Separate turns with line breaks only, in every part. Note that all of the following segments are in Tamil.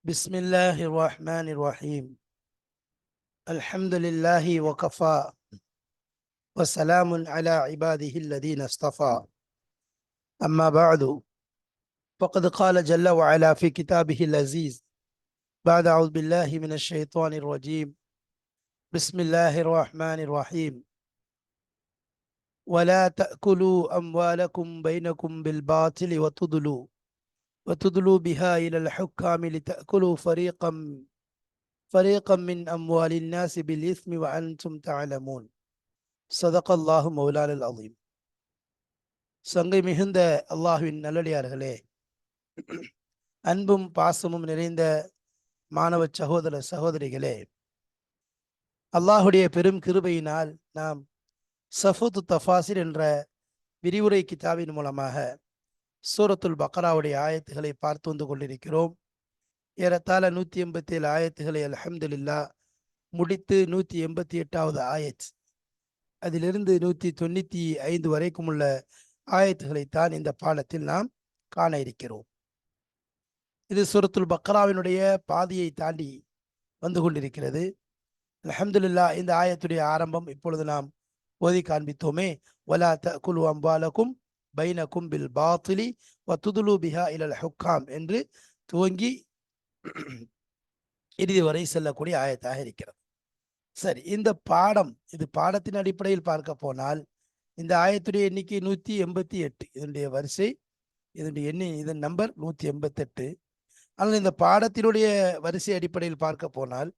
بسم الله الرحمن الرحيم. الحمد لله وكفى وسلام على عباده الذين اصطفى. أما بعد، فقد قال جل وعلا في كتابه العزيز بعد أعوذ بالله من الشيطان الرجيم. بسم الله الرحمن الرحيم. ولا تأكلوا أموالكم بينكم بالباطل وتدلوا بها إلى الحكام لتأكلوا فريقا من أموال الناس بالإثم وأنتم تعلمون. صدق الله مولانا العظيم. சங்கை மிகுந்த அல்லாஹ்வின் நல்லடியார்களே, அன்பும் பாசமும் நிறைந்த மாணவ சகோதர சகோதரிகளே, அல்லாஹுடைய பெரும் கிருபையினால் நாம் சஃபுத் தஃபாசிர் என்ற விரிவுரை கிதாபின் மூலமாக சூரத்துல் பக்ராவுடைய ஆயத்துகளை பார்த்து வந்து கொண்டிருக்கிறோம். ஏறத்தாழ 187 ஆயத்துகளை அல்ஹம்துலில்லாஹ் முடித்து 188வது ஆயத், அதிலிருந்து 195 வரைக்கும் உள்ள ஆயத்துகளைத்தான் இந்த பாடத்தில் நாம் காண இருக்கிறோம். இது சூரத்துல் பக்ராவினுடைய பாதியை தாண்டி வந்து கொண்டிருக்கிறது. அல்ஹம்துலில்லாஹ், இந்த ஆயத்துடைய ஆரம்பம் இப்பொழுது நாம் ஓதி காண்பித்தோமே. வலா தஅகுலு அம்வாலக்கும் பைனக்கும் பில் பாத்திலி வதுதுலு பிஹா இலல் ஹுக்காம் என்று துவங்கி இறுதி வரை செல்லக்கூடிய ஆயத்தாக இருக்கிறது. சரி, இந்த பாடம், இது பாடத்தின் அடிப்படையில் பார்க்க போனால் இந்த ஆயத்துடைய எண்ணிக்கை 188. இதனுடைய வரிசை, இதன் நம்பர் 188. ஆனால் இந்த பாடத்தினுடைய வரிசை அடிப்படையில் பார்க்க போனால்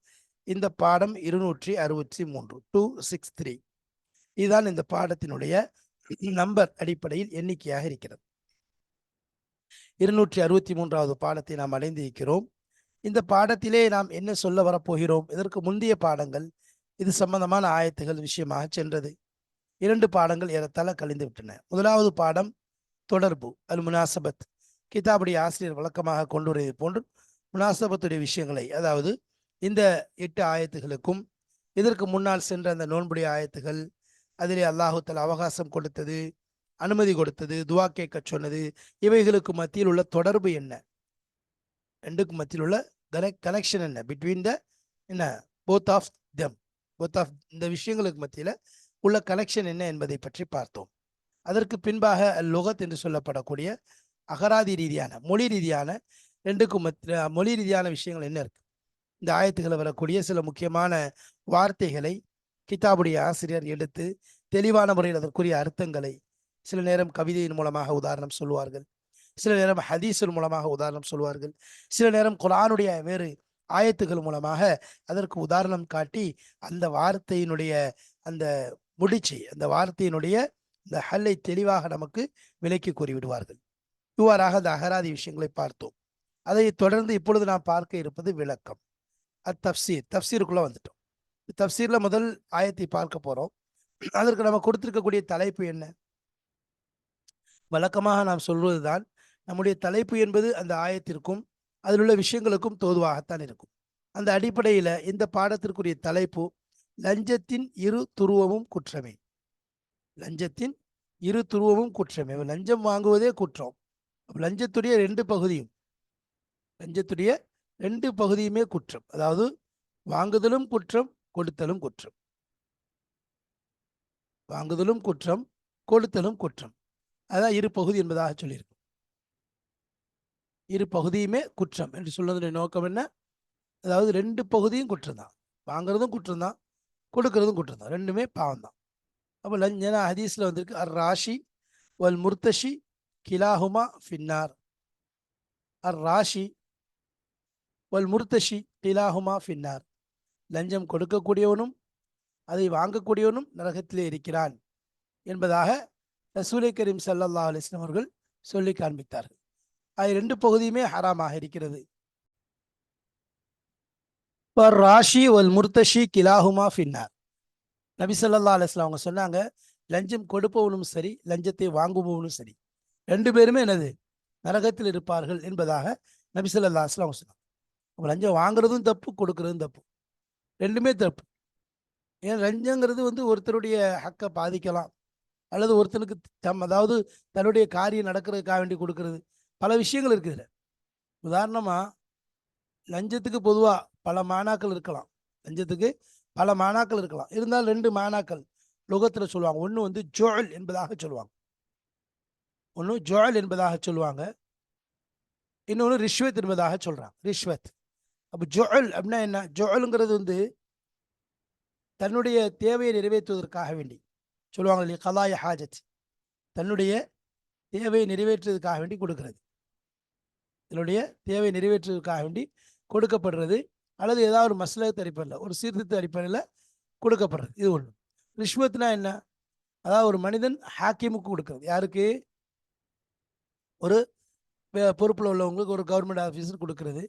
இந்த பாடம் 263, 263. இதுதான் இந்த பாடத்தினுடைய நம்பர் அடிப்படையில் எண்ணிக்கையாக இருக்கிறது. 263வது பாடத்தை நாம் அடைந்திருக்கிறோம். இந்த பாடத்திலே நாம் என்ன சொல்ல வரப்போகிறோம்? இதற்கு முந்தைய பாடங்கள் இது சம்பந்தமான ஆயத்துகள் விஷயமாக சென்றது. 2 பாடங்கள் ஏறத்தாழ கழிந்து விட்டன. முதலாவது பாடம் தொடர்பு, அல் முனாசபத். கிதாபுடைய ஆசிரியர் வழக்கமாக கொண்டு வருவது போன்று முனாசபத்துடைய விஷயங்களை, அதாவது இந்த 8 ஆயத்துகளுக்கும் இதற்கு முன்னால் சென்ற அந்த நோன்புடைய ஆயத்துகள், அதிலே அல்லாஹு தஆலா அவகாசம் கொடுத்தது, அனுமதி கொடுத்தது, துவா கேட்க சொன்னது, இவைகளுக்கு மத்தியில் உள்ள தொடர்பு என்ன, ரெண்டுக்கும் மத்தியில் உள்ள கனெக்ஷன் என்ன, பிட்வீன் த என்ன போத் ஆஃப் இந்த விஷயங்களுக்கு மத்தியில் உள்ள கனெக்ஷன் என்ன என்பதை பற்றி பார்த்தோம். அதற்கு பின்பாக லுகத் என்று சொல்லப்படக்கூடிய அகராதி ரீதியான மொழி ரீதியான மொழி ரீதியான விஷயங்கள் என்ன இருக்கு, இந்த ஆயத்துக்களை வரக்கூடிய சில முக்கியமான வார்த்தைகளை கிதாபுடைய ஆசிரியர் எடுத்து தெளிவான முறையில் அதற்குரிய அர்த்தங்களை சில நேரம் கவிதையின் மூலமாக உதாரணம் சொல்வார்கள், சில நேரம் ஹதீஸின் மூலமாக உதாரணம் சொல்வார்கள், சில நேரம் குர்ஆனுடைய வேறு ஆயத்துகள் மூலமாக அதற்கு உதாரணம் காட்டி அந்த வார்த்தையினுடைய அந்த முடிச்சை, அந்த வார்த்தையினுடைய இந்த ஹல்லை தெளிவாக நமக்கு விளக்கி கூறிவிடுவார்கள். இவ்வாறாக அந்த அகராதி விஷயங்களை பார்த்தோம். அதை தொடர்ந்து இப்பொழுது நாம் பார்க்க இருப்பது விளக்கம், தப்சீர். தப்சீருக்குள்ள வந்துட்டோம். தப்சீர்ல முதல் ஆயத்தை பார்க்க போறோம். அதற்கு நம்ம கொடுத்திருக்கக்கூடிய தலைப்பு என்ன? வழக்கமாக நாம் சொல்வதுதான், நம்முடைய தலைப்பு என்பது அந்த ஆயத்திற்கும் அதில் உள்ள விஷயங்களுக்கும் தோதுவாகத்தான் இருக்கும். அந்த அடிப்படையில இந்த பாடத்திற்குரிய தலைப்பு லஞ்சத்தின் இரு துருவமும் குற்றமே. லஞ்சத்தின் இரு துருவமும் குற்றமே. லஞ்சம் வாங்குவதே குற்றம். லஞ்சத்துடைய 2 பகுதியுமே குற்றம். அதாவது வாங்குதலும் குற்றம், கொடுத்தலும் குற்றம். வாங்குதலும் குற்றம், கொடுத்தலும் குற்றம். அதான் இரு பகுதி என்பதாக சொல்லியிருக்கும். இரு பகுதியுமே குற்றம் என்று சொல்வதனுடைய நோக்கம் என்ன? அதாவது 2 பகுதியும் குற்றம் தான். வாங்குறதும் குற்றம் தான், கொடுக்கறதும் குற்றம் தான். ரெண்டுமே பாவம் தான். அப்போ லஞ்சனா ஹதீஸ்ல வந்திருக்கு, அர் ராஷி வல் முர்த்தஷி கிலாஹுமா ஃபின்னார். அர் ராஷி வல் முர்த்தஷி கிலாஹுமா ஃபின்னார். லஞ்சம் கொடுக்கக்கூடியவனும் அதை வாங்கக்கூடியவனும் நரகத்திலே இருக்கிறான் என்பதாக ரசூலை கரீம் ஸல்லல்லாஹு அலைஹி வஸல்லம் அவர்கள் சொல்லி காண்பித்தார்கள். அது 2 பகுதியுமே ஹராமாக இருக்கிறது. பர் ராஷி வல் முர்த்தஷி கிலாஹுமா ஃபின்னார். நபி ஸல்லல்லாஹு அலைஹி வஸல்லம் அவங்க சொன்னாங்க, லஞ்சம் கொடுப்பவனும் சரி, லஞ்சத்தை வாங்குபவனும் சரி, 2 பேருமே என்னது, நரகத்தில் இருப்பார்கள் என்பதாக நபி ஸல்லல்லாஹு அலைஹி வஸல்லம் சொன்னாங்க. லஞ்சம் வாங்குறதும் தப்பு, கொடுக்கறதும் தப்பு, ரெண்டுமே தப்பு. ஏன் லஞ்சங்கிறது ஒருத்தருடைய ஹக்கை பாதிக்கலாம், அல்லது ஒருத்தனுக்கு அதாவது தன்னுடைய காரியம் நடக்கிறதுக்காக வேண்டி கொடுக்கறது, பல விஷயங்கள் இருக்குது. உதாரணமா லஞ்சத்துக்கு பொதுவா பல மானாக்கள் இருக்கலாம். லஞ்சத்துக்கு பல மானாக்கள் இருக்கலாம். இருந்தால் 2 மானாக்கள் லுகத்துல சொல்லுவாங்க. ஒண்ணு வந்து ஜுஅல் என்பதாக சொல்லுவாங்க. ஒண்ணு ஜுஅல் என்பதாக சொல்லுவாங்க. இன்னொன்னு ரிஷ்வத் என்பதாக சொல்றாங்க. ரிஷ்வத். அப்ப ஜுஅல் அப்படின்னா என்ன? ஜுஅல்ங்கிறது வந்து தன்னுடைய தேவையை நிறைவேற்றுவதற்காக வேண்டி சொல்லுவாங்க இல்லையா? கலாய ஹாஜத். தன்னுடைய தேவையை நிறைவேற்றுவதற்காக வேண்டி கொடுக்கிறது. தன்னுடைய தேவையை நிறைவேற்றுவதற்காக வேண்டி கொடுக்கப்படுறது. அல்லது ஏதாவது ஒரு மஸ்லகத் அடிப்படையில், ஒரு சீர்திருத்த அடிப்படையில் கொடுக்கப்படுறது. இது ஒன்று. ரிஷ்வத்னா என்ன? அதாவது ஒரு மனிதன் ஹாக்கிமுக்கு கொடுக்கிறது. யாருக்கு? ஒரு பொறுப்பில் உள்ளவங்களுக்கு, ஒரு கவர்மெண்ட் ஆஃபீஸர் கொடுக்கிறது.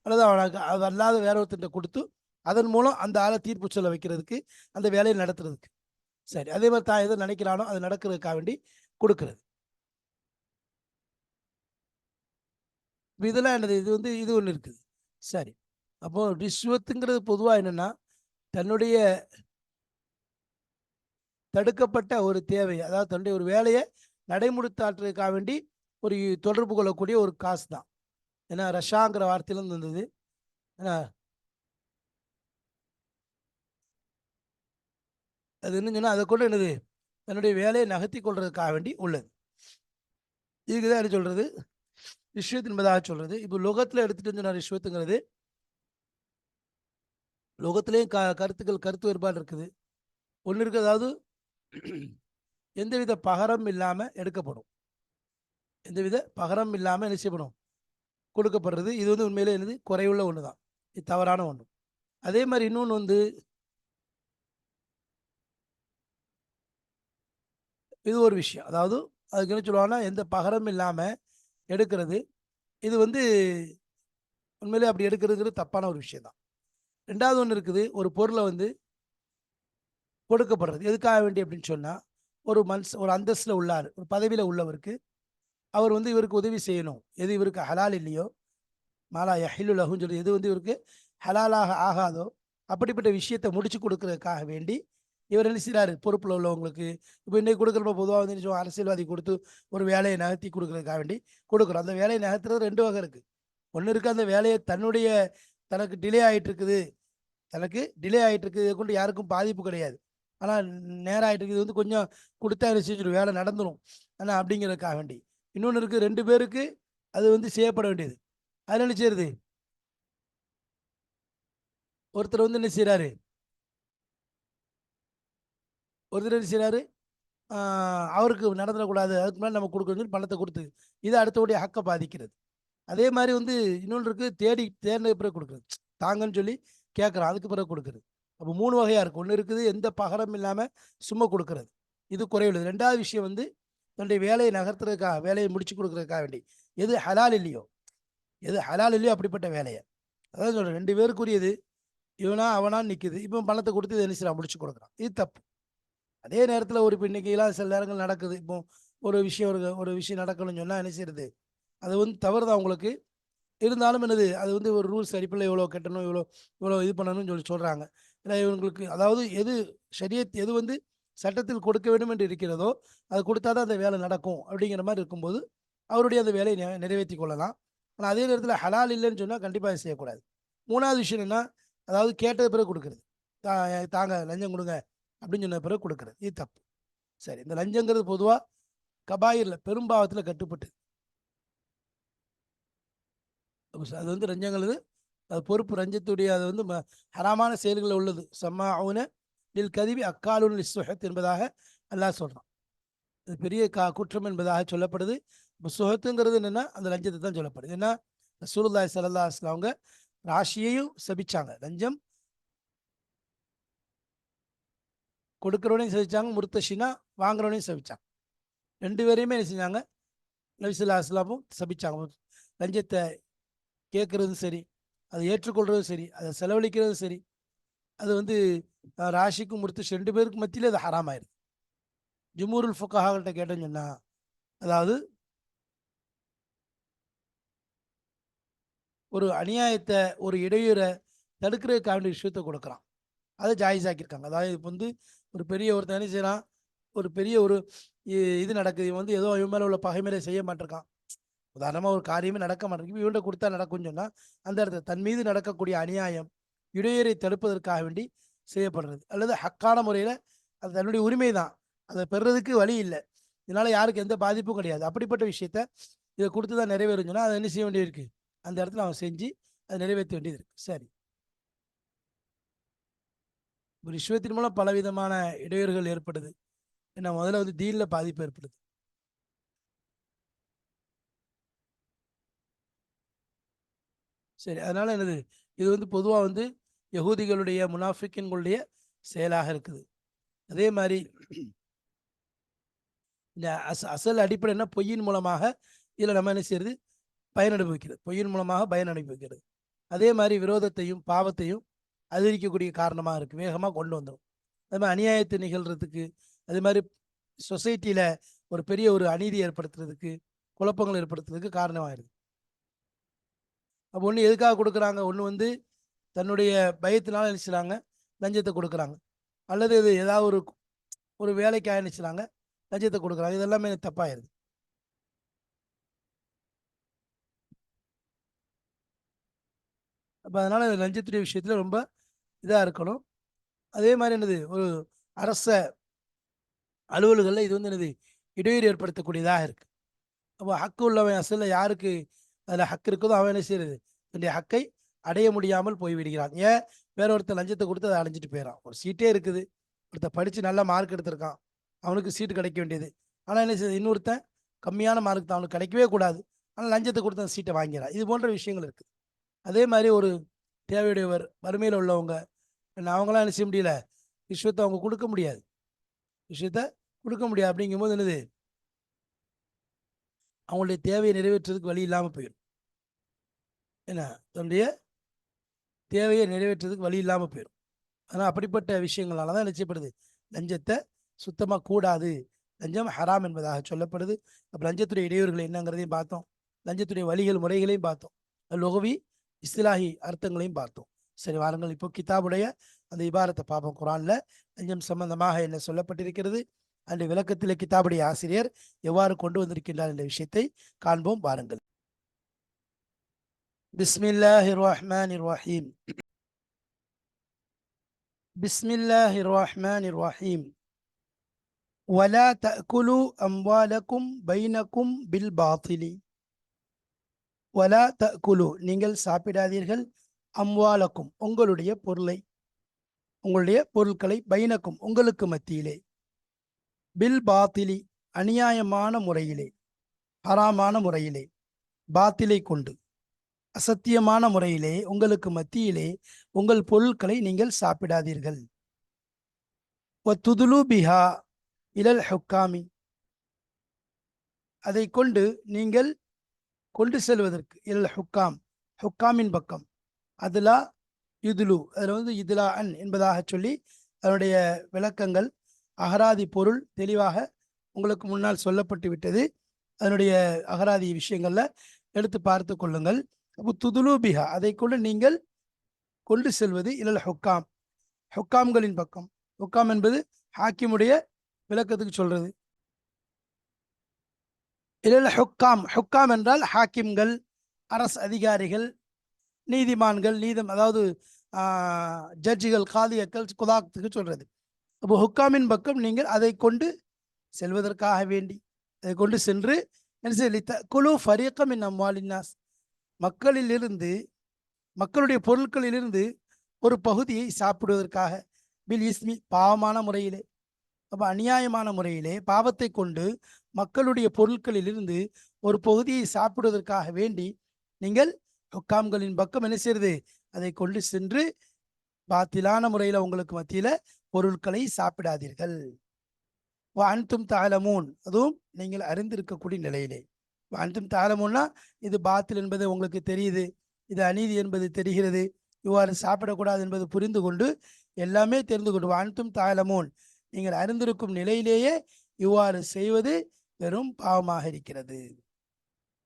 அல்லது அவனுக்கு அது அல்லாத வேற ஒருத்தர்கிட்ட கொடுத்து அதன் மூலம் அந்த ஆளை தீர்ப்பு சொல்ல வைக்கிறதுக்கு, அந்த வேலையை நடத்துறதுக்கு. சரி, அதே மாதிரி தான் எதை நினைக்கிறானோ அது நடக்கிறதுக்காக வேண்டி கொடுக்கிறது. இதெல்லாம் என்னது? இது வந்து இது ஒன்று இருக்குது. சரி, அப்போ ரிஷ்வத்துங்கிறது பொதுவாக என்னன்னா, தன்னுடைய தடுக்கப்பட்ட ஒரு தேவை, அதாவது தன்னுடைய ஒரு வேலையை நடைமுறைத்தாற்றுறதுக்காக வேண்டி ஒரு தொடர்பு கொள்ளக்கூடிய ஒரு காசு தான். ஏன்னா ரஷாங்கிற வார்த்தையிலிருந்து வந்தது. ஏன்னா அது என்ன சொன்னால் அதை கூட என்னது, தன்னுடைய வேலையை நகர்த்தி கொள்றதுக்காக வேண்டி உள்ளது. இதுக்கு தான் என்ன சொல்றது, ரிஷ்வத் என்பதாக சொல்றது. இப்போ லோகத்தில் எடுத்துட்டு சொன்ன ரிஷ்வத்துங்கிறது லோகத்திலேயும் கருத்து வேறுபாடு இருக்குது. ஒன்று இருக்குது, அதாவது எந்தவித பகரம் இல்லாமல் எடுக்கப்படும். எந்தவித பகரம் இல்லாமல் என்ன செய்யப்படும்? கொடுக்கப்படுறது. இது வந்து உண்மையிலே என்னது, குறையுள்ள ஒன்று தான். இது தவறான ஒன்று. அதே மாதிரி இன்னொன்று வந்து, இது ஒரு விஷயம். அதாவது அதுக்கு என்ன சொல்லுவாங்கன்னா, எந்த பகரம் இல்லாமல் எடுக்கிறது. இது வந்து உண்மையிலே அப்படி எடுக்கிறதுங்கிறது தப்பான ஒரு விஷயம் தான். ரெண்டாவது ஒன்று இருக்குது, ஒரு பொருளை வந்து கொடுக்கப்படுறது. எதுக்காக வேண்டி அப்படின்னு சொன்னால், ஒரு அந்தஸ்தில் உள்ளார், ஒரு பதவியில் உள்ளவருக்கு அவர் வந்து இவருக்கு உதவி செய்யணும். எது இவருக்கு ஹலால் இல்லையோ, மாலா யஹில்லு லஹுன்னு சொல்லி எது வந்து இவருக்கு ஹலாலாக ஆகாதோ அப்படிப்பட்ட விஷயத்தை முடிச்சு கொடுக்கறதுக்காக வேண்டி இவர் என்ன செய்கிறாரு? பொறுப்பில் உள்ளவங்களுக்கு இப்போ இன்னைக்கு கொடுக்குறப்ப பொதுவாக வந்து என்ன அரசியல்வாதி கொடுத்து ஒரு வேலையை நகர்த்தி கொடுக்கறதுக்காக வேண்டி கொடுக்குறோம். அந்த வேலையை நகர்த்துறது 2 வகை இருக்குது. ஒன்று இருக்குது, அந்த வேலையை தனக்கு டிலே ஆகிட்டு இருக்குது, தனக்கு டிலே ஆகிட்டு இருக்குது, இதை கொண்டு யாருக்கும் பாதிப்பு கிடையாது. ஆனால் நேரம் ஆகிட்டு இருக்குது, இது வந்து கொஞ்சம் கொடுத்தா என்ன செஞ்சிடும், வேலை நடந்துடும் ஆனால் அப்படிங்கிறதுக்காக வேண்டி. இன்னொன்று இருக்குது, 2 பேருக்கு அது வந்து செய்யப்பட வேண்டியது. அதில் என்ன செய்யறது? ஒருத்தர் வந்து என்ன செய்கிறாரு, ஒருத்தர் என்ன செய்கிறாரு, அவருக்கு நடந்துடக்கூடாது, அதுக்கு மேலே நம்ம கொடுக்கணும்னு சொல்லி பணத்தை கொடுத்து இது அடுத்தவுடைய ஹக்கை பாதிக்கிறது. அதே மாதிரி வந்து இன்னொன்று இருக்குது, தேர்ந்த பிறகு கொடுக்குறது. தாங்கன்னு சொல்லி கேட்குறோம், அதுக்கு பிறகு கொடுக்குறது. அப்போ 3 வகையாக இருக்குது. ஒன்று இருக்குது எந்த பகரம் இல்லாமல் சும்மா கொடுக்குறது, இது குறையுள்ளது. 2வது விஷயம் வந்து தன்னுடைய வேலையை நகர்த்துறதுக்காக, வேலையை முடிச்சு கொடுக்குறதுக்காக வேண்டி எது ஹலால் இல்லையோ, எது ஹலால் இல்லையோ அப்படிப்பட்ட வேலையை, அதான் சொல்கிறேன், 2 பேருக்குரியது. இவனா அவனான்னு நிற்குது, இப்போ பணத்தை கொடுத்து இதை என்ன செய்யலாம், முடிச்சு கொடுக்குறான். இது தப்பு. அதே நேரத்தில் ஒரு இப்போ இன்னைக்கெல்லாம் சில நேரங்கள் நடக்குது. இப்போ ஒரு விஷயம் நடக்கணும்னு சொன்னால் என்ன செய்யறது, அது வந்து தவறு தான் உங்களுக்கு. இருந்தாலும் என்னது, அது வந்து ஒரு ரூல்ஸ் அடிப்படையில் இவ்வளோ கட்டணும், இவ்வளோ இது பண்ணணும்னு சொல்லி சொல்கிறாங்க. ஏன்னா இவங்களுக்கு அதாவது எது ஷரியத், எது வந்து சட்டத்தில் கொடுக்க வேண்டும் என்று இருக்கிறதோ அது கொடுத்தா தான் அந்த வேலை நடக்கும் அப்படிங்கிற மாதிரி இருக்கும்போது அவருடைய அந்த வேலையை நிறைவேற்றி கொள்ளலாம். ஆனால் அதே நேரத்தில் ஹலால் இல்லைன்னு சொன்னால் கண்டிப்பாக செய்யக்கூடாது. 3வது விஷயம் என்ன, அதாவது கேட்டது பிறகு கொடுக்குறது. தாங்க லஞ்சம் கொடுங்க அப்படின்னு சொன்ன பிறகு கொடுக்குறது, இது தப்பு. சரி, இந்த லஞ்சங்கிறது பொதுவாக கபாயிரில் பெரும்பாவத்தில் கட்டுப்பட்டு, அது வந்து லஞ்சங்கிறது அது பொறுப்பு, ரஞ்சத்துடைய அது வந்து ஹராமான செயல்களில் உள்ளது. சம்மாவுன லில் கதிபி அக்காலுன் சுஹத் என்பதாக அல்லாஹ் சொல்கிறான். அது பெரிய குற்றம் என்பதாக சொல்லப்படுது. இப்போ சுஹத்துங்கிறது என்னென்னா அந்த லஞ்சத்தை தான் சொல்லப்படுது. ஏன்னா ரசூலுல்லாஹி ஸல்லல்லாஹு அலைஹி வஸல்லம் அவங்க ராஷியையும் சபிச்சாங்க, லஞ்சம் கொடுக்குறவனையும் சபிச்சாங்க, முர்த்தஷினா வாங்குறவனையும் சபிச்சாங்க. 2 பேரையுமே என்ன செஞ்சாங்க, நபி ஸல்லல்லாஹு அலைஹி வஸல்லம் சபிச்சாங்க. லஞ்சத்தை கேட்குறதும் சரி, அதை ஏற்றுக்கொள்றதும் சரி, அதை செலவழிக்கிறதும் சரி, அது வந்து ராஷிக்கும் முர்த்தஷி 2 பேருக்கு மத்தியில் அது ஹராம் ஆயிருது. ஜுமூருல் ஃபுகஹாக்கிட்ட கேட்டேன்னு சொன்னா, அதாவது ஒரு அநியாயத்தை, ஒரு இடையூறை தடுக்கிறதுக்காக வேண்டிய விஷயத்தை கொடுக்குறான், அதை ஜாயிஸ் ஆக்கியிருக்காங்க. அதாவது இப்போ வந்து ஒரு பெரிய ஒருத்தன் என்ன செய்யறான், ஒரு பெரிய ஒரு இது நடக்குது, இவன் வந்து ஏதோ இவன் மேலே உள்ள பகைமையை செய்ய மாட்டிருக்கான், உதாரணமா ஒரு காரியமே நடக்க மாட்டேங்குது, இவன்கிட்ட கொடுத்தா நடக்கும்னு சொன்னா அந்த இடத்துல தன் மீது நடக்கக்கூடிய அநியாயம் இடையூறை தடுப்பதற்காக வேண்டி செய்யப்படுறது. அல்லது ஹக்கான முறையில அது தன்னுடைய உரிமை தான், அதை பெறுறதுக்கு வழி இல்லை, இதனால யாருக்கு எந்த பாதிப்பும் கிடையாது, அப்படிப்பட்ட விஷயத்த இதை கொடுத்து தான் நிறைவேறும் சொன்னா அதை என்ன செய்ய வேண்டியிருக்கு, அந்த இடத்துல அவன் செஞ்சு அதை நிறைவேற்ற வேண்டியது இருக்கு. சரி, ஒரு விஷயத்தின் மூலம் பலவிதமான இடையூறுகள் ஏற்படுது. என்ன முதல்ல வந்து தீன்ல பாதிப்பு ஏற்படுது. சரி, அதனால என்னது, இது வந்து பொதுவா வந்து யகூதிகளுடைய முனாஃபிக்கின்களுடைய செயலாக இருக்குது. அதே மாதிரி இந்த அசல் அடிப்படை என்ன, பொய்யின் மூலமாக இதில் நம்ம என்ன செய்யறது, பயன் அனுபவிக்கிறது, பொய்யின் மூலமாக பயன் அனுபவிக்கிறது. அதே மாதிரி விரோதத்தையும் பாவத்தையும் அதிகரிக்கக்கூடிய காரணமாக இருக்கு, வேகமாக கொண்டு வந்துடும். அது மாதிரி அநியாயத்தை நிகழ்றதுக்கு, அது மாதிரி சொசைட்டியில ஒரு பெரிய ஒரு அநீதி ஏற்படுத்துறதுக்கு, குழப்பங்கள் ஏற்படுத்துறதுக்கு காரணமாயிருது. அப்போ ஒன்று எதுக்காக கொடுக்குறாங்க, ஒன்று வந்து தன்னுடைய பயத்தினால நினைச்சுறாங்க லஞ்சத்தை கொடுக்குறாங்க, அல்லது இது ஏதாவது ஒரு ஒரு வேலைக்காக நினைச்சுறாங்க லஞ்சத்தை கொடுக்குறாங்க, இதெல்லாமே தப்பாயிருது. அப்போ அதனால லஞ்சத்துடைய விஷயத்துல ரொம்ப இதா இருக்கணும். அதே மாதிரி என்னது, ஒரு அரச அலுவல்களில் இது வந்து என்னது இடையூறு ஏற்படுத்தக்கூடியதாக இருக்கு. அப்போ ஹக்கு உள்ளவன் அசல்ல யாருக்கு அதில் ஹக்கு இருக்குதோ அவன் என்ன செய்யறது, தன்னுடைய ஹக்கை அடைய முடியாமல் போய்விடுகிறான். ஏன், வேற ஒருத்தர் லஞ்சத்தை கொடுத்து அதை அடைஞ்சிட்டு போயிடறான். ஒரு சீட்டே இருக்குது, ஒருத்தர் படித்து நல்ல மார்க் எடுத்திருக்கான், அவனுக்கு சீட்டு கிடைக்க வேண்டியது, ஆனால் என்ன செய்யுது, இன்னொருத்தன் கம்மியான மார்க் தான், அவனுக்கு கிடைக்கவே கூடாது, ஆனால் லஞ்சத்தை கொடுத்து அந்த சீட்டை வாங்கிறான். இது போன்ற விஷயங்கள் இருக்குது. அதே மாதிரி ஒரு தேவையுடையவர், வறுமையில் உள்ளவங்க, அவங்களாம் என்ன செய்ய முடியல, விஷயத்தை அவங்க கொடுக்க முடியாது, விஷயத்த கொடுக்க முடியாது. அப்படிங்கும்போது என்னது, அவங்களுடைய தேவையை நிறைவேற்றுறதுக்கு வழி இல்லாமல் போயிடும். என்ன, தன்னுடைய தேவையை நிறைவேற்றுறதுக்கு வழி இல்லாமல் போயிடும். ஆனால் அப்படிப்பட்ட விஷயங்களால தான் நிச்சயப்படுது லஞ்சத்தை சுத்தமாக கூடாது, லஞ்சம் ஹராம் என்பதாக சொல்லப்படுது. அப்போ லஞ்சத்துடைய இடையூறுகள் என்னங்கிறதையும் பார்த்தோம், லஞ்சத்துடைய வழிகள் முறைகளையும் பார்த்தோம், லொகவி இஸ்லாஹி அர்த்தங்களையும் பார்த்தோம். சரி, வாருங்கள் இப்போ கிதாபுடைய அந்த இபாரத்தை பார்ப்போம். குரான்ல லஞ்சம் சம்பந்தமாக என்ன சொல்லப்பட்டிருக்கிறது, அந்த விளக்கத்தில் கிதாபுடைய ஆசிரியர் எவ்வாறு கொண்டு வந்திருக்கின்றார் என்ற விஷயத்தை காண்போம். வாருங்கள். பிஸ்மில்லாஹிர் ரஹ்மானிர் ரஹீம். பிஸ்மில்லாஹிர் ரஹ்மானிர் ரஹீம். ولا تأكلوا أموالكم بينكم بالباطل. ولا تأكلوا நீங்கள் சாப்பிடாதீர்கள், அம்வாலக்கும் உங்களுடைய பொருளை, உங்களுடைய பொருட்களை, பைனக்கும் உங்களுக்கு மத்தியிலே, பில் பாத்திலி அநியாயமான முறையிலே, ஹராமான முறையிலே, பாத்திலை கொண்டு அசத்தியமான முறையிலே உங்களுக்கு மத்தியிலே உங்கள் பொருட்களை நீங்கள் சாப்பிடாதீர்கள். துதுலு பிஹா இலல் ஹுக்காமி, அதை கொண்டு நீங்கள் கொண்டு செல்வதற்கு, இலல் ஹுக்காம் ஹுக்காமின் பக்கம், அதுலா யுதுலு அதில் வந்து இதுலா அன் என்பதாக சொல்லி அதனுடைய விளக்கங்கள், அகராதி பொருள் தெளிவாக உங்களுக்கு முன்னால் சொல்லப்பட்டு விட்டது. அதனுடைய அகராதி விஷயங்கள்ல எடுத்து பார்த்து கொள்ளுங்கள். அப்போ துதுலு பிஹா அதை கொண்டு நீங்கள் கொண்டு செல்வது, இலல் ஹுக்காம் ஹுக்காம்களின் பக்கம். ஹுக்காம் என்பது ஹாக்கிமுடைய விளக்கத்துக்கு சொல்றது. இலல் ஹுக்காம், ஹுக்காம் என்றால் ஹாக்கிம்கள், அரசு அதிகாரிகள், நீதிமான்கள், அதாவது ஜட்ஜிகள், காதியக்கள், குதாத்துக்கு சொல்றது. அப்போ ஹுக்காமின் பக்கம் நீங்கள் அதை கொண்டு செல்வதற்காக வேண்டி, அதை கொண்டு சென்று குழு ஃபரீகம் இன் அம்வாலின்னாஸ், மக்களிலிருந்து, மக்களுடைய பொருட்களிலிருந்து ஒரு பகுதியை சாப்பிடுவதற்காக, பில் இஸ்மி பாவமான முறையிலே, அப்போ அநியாயமான முறையிலே பாவத்தை கொண்டு மக்களுடைய பொருட்களிலிருந்து ஒரு பகுதியை சாப்பிடுவதற்காக வேண்டி நீங்கள் ஹுக்காம்களின் பக்கம் என்ன செய்யறது, அதை கொண்டு சென்று பாத்திலான முறையில் உங்களுக்கு மத்தியில பொருட்களை சாப்பிடாதீர்கள். அன்தும் தாலமூன், அதுவும் நீங்கள் அறிந்திருக்கக்கூடிய நிலையிலே. அன்தும் தாலமூன்னா இது பாத்தில் என்பது உங்களுக்கு தெரியுது, இது அநீதி என்பது தெரிகிறது, இவ்வாறு சாப்பிடக்கூடாது என்பது புரிந்து கொண்டு, எல்லாமே தெரிந்து கொண்டு, அன்தும் தாலமூன் நீங்கள் அறிந்திருக்கும் நிலையிலேயே இவ்வாறு செய்வது வெறும் பாவமாக இருக்கிறது.